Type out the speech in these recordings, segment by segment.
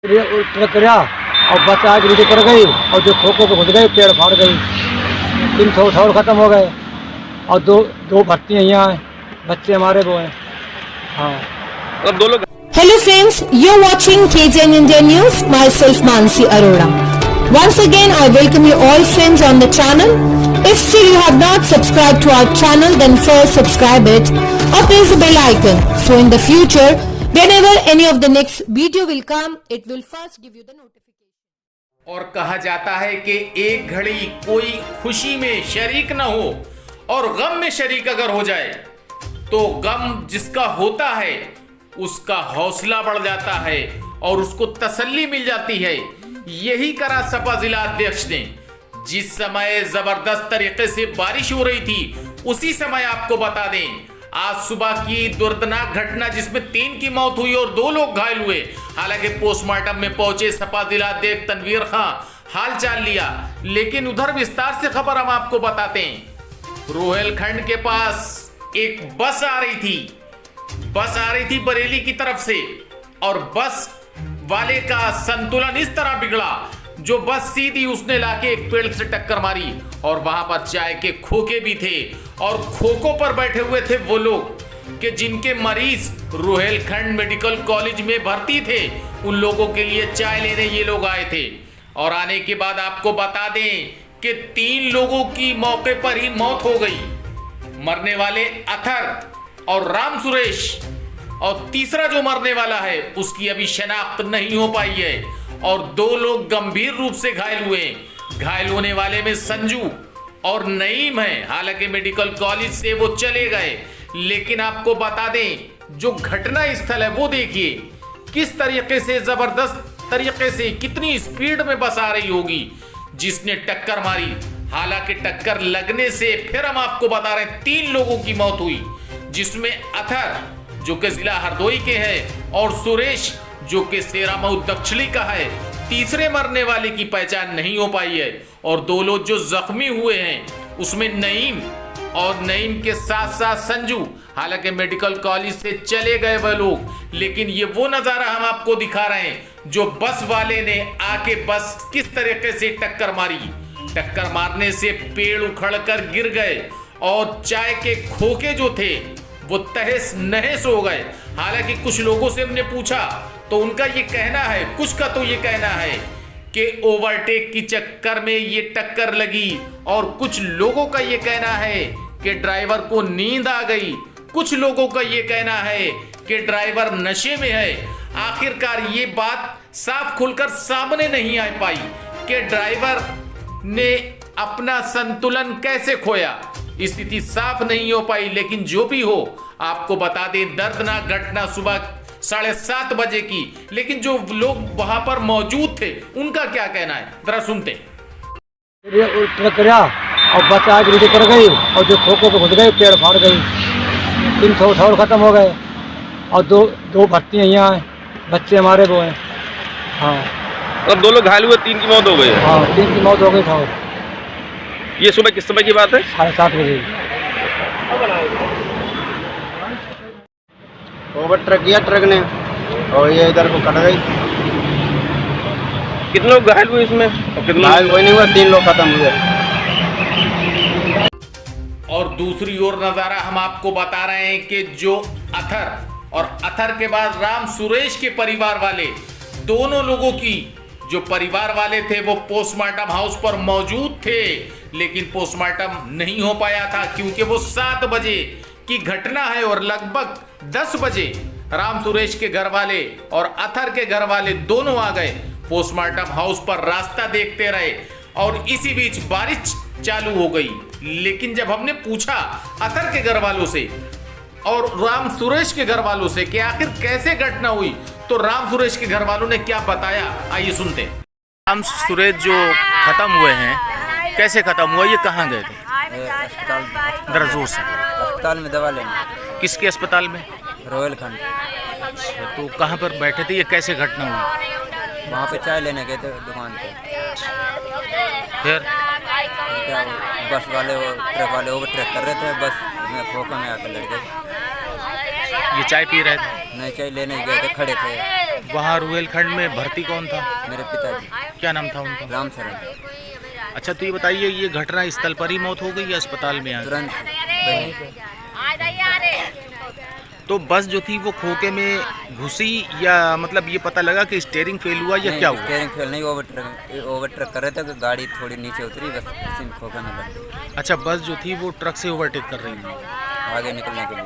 Truck गिरा और बस आगे नीचे पड़ गई और जो खोखो को घुस गए, पेड़ फाड़ गई, 300 ठौर खत्म हो गए और दो भर्ती यहाँ हैं, बच्चे हमारे वो हैं। हाँ, और 2 लोग। Hello friends, you're watching KJN India News, myself Mansi Arora. Once again, I welcome you all friends on the channel. If still you have not subscribed to our channel, then first subscribe it or press the bell icon. So in the future, whenever any of the next video will come, it will first give you the notification. और कहा जाता है कि एक घड़ी कोई खुशी में शरीक न हो और गम में शरीक अगर हो जाए तो गम जिसका होता है उसका हौसला बढ़ जाता है और उसको तसल्ली मिल जाती है। यही करा सपा जिला अध्यक्ष ने। जिस समय जबरदस्त तरीके से बारिश हो रही थी, उसी समय आपको बता दें आज सुबह की दर्दनाक घटना जिसमें 3 की मौत हुई और 2 लोग घायल हुए। हालांकि पोस्टमार्टम में पहुंचे सपा जिला अध्यक्ष तनवीर खां हाल चाल लिया, लेकिन उधर विस्तार से खबर हम आपको बताते हैं। रोहेलखंड के पास एक बस आ रही थी बरेली की तरफ से और बस वाले का संतुलन इस तरह बिगड़ा जो बस सीधी उसने लाके एक पेड़ से टक्कर मारी और वहां पर चाय के खोखे भी थे और खोखों पर बैठे हुए थे वो लोग कि जिनके मरीज रोहेलखंड मेडिकल कॉलेज में भर्ती थे। उन लोगों के लिए चाय लेने ये लोग आए थे और आने के बाद आपको बता दें कि 3 लोगों की मौके पर ही मौत हो गई। मरने वाले अथर और राम सुरेश और तीसरा जो मरने वाला है उसकी अभी शनाख्त नहीं हो पाई है और 2 लोग गंभीर रूप से घायल हुए। घायल होने वाले में संजू और नईम है। हालांकि मेडिकल कॉलेज से वो चले गए, लेकिन आपको बता दें जो घटना स्थल है वो देखिए किस तरीके से जबरदस्त तरीके से कितनी स्पीड में बस आ रही होगी जिसने टक्कर मारी। हालांकि टक्कर लगने से फिर हम आपको बता रहे हैं 3 लोगों की मौत हुई, जिसमें अथर जो कि जिला हरदोई के हैं और सुरेश जो कि सेरामऊ दक्षिणी का है। तीसरे मरने वाले की पहचान नहीं हो पाई है और 2 लोग जो जख्मी हुए हैं उसमें नईम और नईम के साथ साथ संजू। हालांकि मेडिकल कॉलेज से चले गए वह लोग, लेकिन ये वो नजारा हम आपको दिखा रहे हैं जो बस वाले ने आके बस किस तरीके से टक्कर मारी। टक्कर मारने से पेड़ उखड़ कर गिर गए और चाय के खोखे जो थे वो तहस नहस हो गए। हालांकि कुछ लोगों से हमने पूछा तो उनका ये कहना है, कुछ का तो ये कहना है कि ओवरटेक की चक्कर में ये टक्कर लगी और कुछ लोगों का ये कहना है कि ड्राइवर को नींद आ गई। कुछ लोगों का ये कहना है कि ड्राइवर नशे में है। आखिरकार ये बात साफ खुलकर सामने नहीं आ पाई कि ड्राइवर ने अपना संतुलन कैसे खोया। स्थिति साफ नहीं हो पाई, लेकिन जो भी हो आपको बता दें दर्दनाक घटना सुबह 7:30 बजे की। लेकिन जो लोग वहां पर मौजूद थे उनका क्या कहना है, जरा सुनते। ट्रक गिरा और बस आगे नीचे पड़ गई और जो खोखो को घुस गए, पेड़ फाड़ गई, 300 ठौर खत्म हो गए और दो भर्ती यहाँ हैं, बच्चे हमारे वो हैं। हाँ, और 2 लोग घायल हुए, 3 की मौत हो गई। हाँ, 3 की मौत हो गई ठौर। ये सुबह किस समय की बात है? 7:30 बजे। ओवर ट्रक किया ट्रक ने और ये इधर को कट गई। कितने लोग घायल हुए इसमें और कितने घायल कोई नहीं हुआ, 3 लोग खत्म हुए। और दूसरी ओर नजारा हम आपको बता रहे हैं कि जो अथर और अथर के बाद राम सुरेश के परिवार वाले दोनों लोगों की जो परिवार वाले थे वो पोस्टमार्टम हाउस पर मौजूद थे, लेकिन पोस्टमार्टम नहीं हो पाया था क्योंकि वो 7 बजे की घटना है और लगभग 10 बजे राम सुरेश के घर वाले और अथर के घर वाले दोनों आ गए। पोस्टमार्टम हाउस पर रास्ता देखते रहे और इसी बीच बारिश चालू हो गई। लेकिन जब हमने पूछा अथर के घर वालों से और राम सुरेश के घर वालों से कि आखिर कैसे घटना हुई, तो राम सुरेश के घर वालों ने क्या बताया, आइए सुनते। राम सुरेश जो खत्म हुए हैं, कैसे खत्म हुआ, ये कहाँ गए थे? अस्पताल जोर से। अस्पताल में दवा लेने। किसके अस्पताल में? रोहेलखंड। तो कहाँ पर बैठे थे, ये कैसे घटना हुई? वहाँ पे चाय लेने गए थे दुकान पे। फिर क्या बस वाले ट्रक वाले ओवरटेक कर रहे थे, बस में खोखा में आकर लड़ गए। ये चाय पी रहे थे? नहीं, चाय लेने गए थे, खड़े थे। वहाँ रुहेलखंड में भर्ती कौन था? मेरे पिताजी क्या नाम था उनका? राम शरण। अच्छा, तो ये बताइए, ये घटना स्थल पर ही मौत हो गई या अस्पताल में आ गई? तुरंत वहीं पे। तो बस जो थी वो खोखे में घुसी या मतलब ये पता लगा कि स्टीयरिंग फेल हुआ या नहीं, क्या हुआ? स्टीयरिंग फेल नहीं, ओवरटेक कर रहे थे, तो गाड़ी थोड़ी नीचे उतरी, बस उसी में खोखे में लग गई। अच्छा, बस जो थी वो ट्रक से ओवरटेक कर रही थी आगे निकलने के लिए।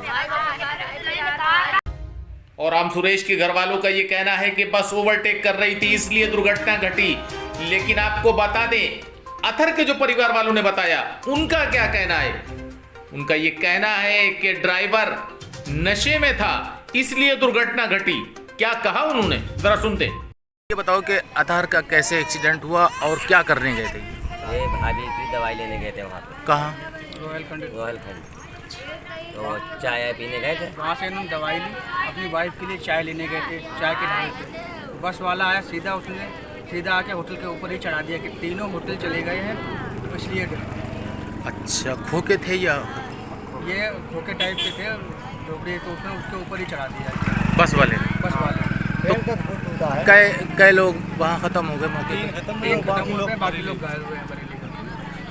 और राम सुरेश के घर वालों का ये कहना है कि बस ओवरटेक कर रही थी इसलिए दुर्घटना घटी। लेकिन आपको बता दें, अथर के जो परिवार वालों ने बताया, उनका क्या कहना है? उनका ये कहना है कि ड्राइवर नशे में था इसलिए दुर्घटना घटी। क्या कहा उन्होंने, जरा सुनते। ये बताओ कि अतहर का कैसे एक्सीडेंट हुआ और क्या करने गए थे? ये भाभी की दवाई लेने गए थे वहाँ पे। कहाँ? रोहलखंड। तो चाय पीने गए थे, वहाँ से इन्होंने दवाई ली, अपनी वाइफ के लिए चाय लेने गए थे, चाय के ढाल पे बस वाला आया, उसने सीधा आके होटल के ऊपर ही चढ़ा दिया कि तीनों होटल चले गए हैं, तो इसलिए अच्छा, खोके थे या ये खोखे टाइप के थे झोपड़ी, तो उसने उसके ऊपर ही चढ़ा दिया बस वाले? बस वाले। कई लोग वहाँ खत्म हो गए मौके पे? तीन खत्म हो गए, बाकी लोग घायल हुए हैं बरेली में।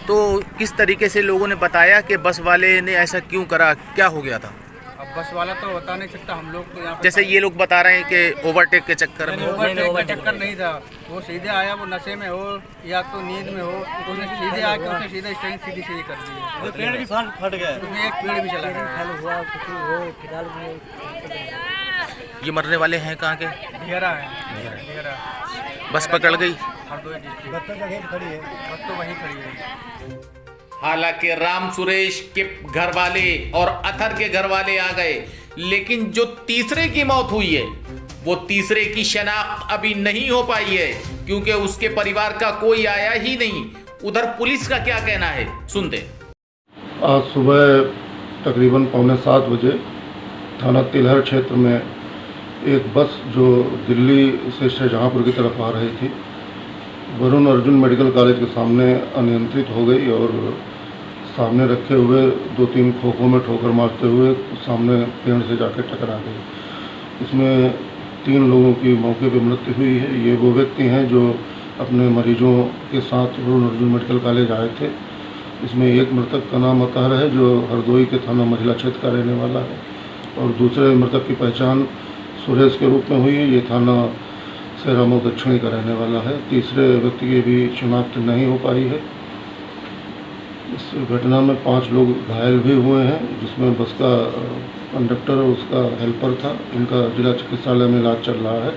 तो किस तरीके से लोगों ने बताया कि बस वाले ने ऐसा क्यों करा, क्या हो गया था? अब बस वाला तो बता नहीं सकता, हम लोग तो यहाँ पे जैसे ये लोग बता रहे हैं कि ओवरटेक के चक्कर में। ओवरटेक का चक्कर नहीं था, वो सीधे आया, वो नशे में हो या तो नींद में हो, तो उसने सीधे आके उसने सीधा स्टेरिंग सीधी कर दी। पेड़ भी फट गया, उसमें एक पेड़ भी चला गया। ये मरने वाले हैं कहाँ के? ढेरा है, ढेरा। बस पकड़ गई? हरदोई डिस्ट्रिक्ट। बस तो वहीं खड़ी है। हालांकि राम सुरेश के घर वाले और अथर के घर वाले आ गए, लेकिन जो तीसरे की मौत हुई है वो तीसरे की शनाख्त अभी नहीं हो पाई है, क्योंकि उसके परिवार का कोई आया ही नहीं। उधर पुलिस का क्या कहना है, सुनते। आज सुबह तकरीबन 6:45 बजे थाना तिलहर क्षेत्र में एक बस जो दिल्ली से शाहजहाँपुर की तरफ आ रही थी, वरुण अर्जुन मेडिकल कॉलेज के सामने अनियंत्रित हो गई और सामने रखे हुए 2-3 खोखों में ठोकर मारते हुए सामने पेड़ से जाकर टकरा गई। इसमें 3 लोगों की मौके पर मृत्यु हुई है। ये वो व्यक्ति हैं जो अपने मरीजों के साथ वरुण अर्जुन मेडिकल कॉलेज आए थे। इसमें एक मृतक का नाम अतहर है जो हरदोई के थाना महिला क्षेत्र का रहने वाला है, और दूसरे मृतक की पहचान सुरेश के रूप में हुई है। ये थाना सेरामऊ दक्षिणी का रहने वाला है। तीसरे व्यक्ति की भी शिनाख्त नहीं हो पाई है। इस घटना में 5 लोग घायल भी हुए हैं, जिसमें बस का कंडक्टर और उसका हेल्पर था। इनका जिला चिकित्सालय में इलाज चल रहा है,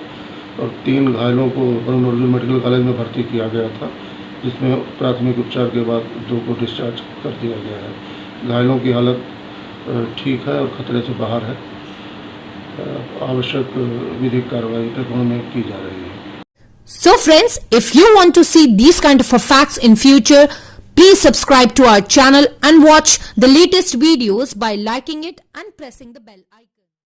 और 3 घायलों को वरुण अर्जुन मेडिकल कॉलेज में भर्ती किया गया था, जिसमें प्राथमिक उपचार के बाद 2 को डिस्चार्ज कर दिया गया है। घायलों की हालत ठीक है और खतरे से बाहर है। आवश्यक विधिक कार्रवाई प्रकरण में की जा रही है। So friends, if you want to see these kind of facts in future, please subscribe to our channel and watch the latest videos by liking it and pressing the bell icon.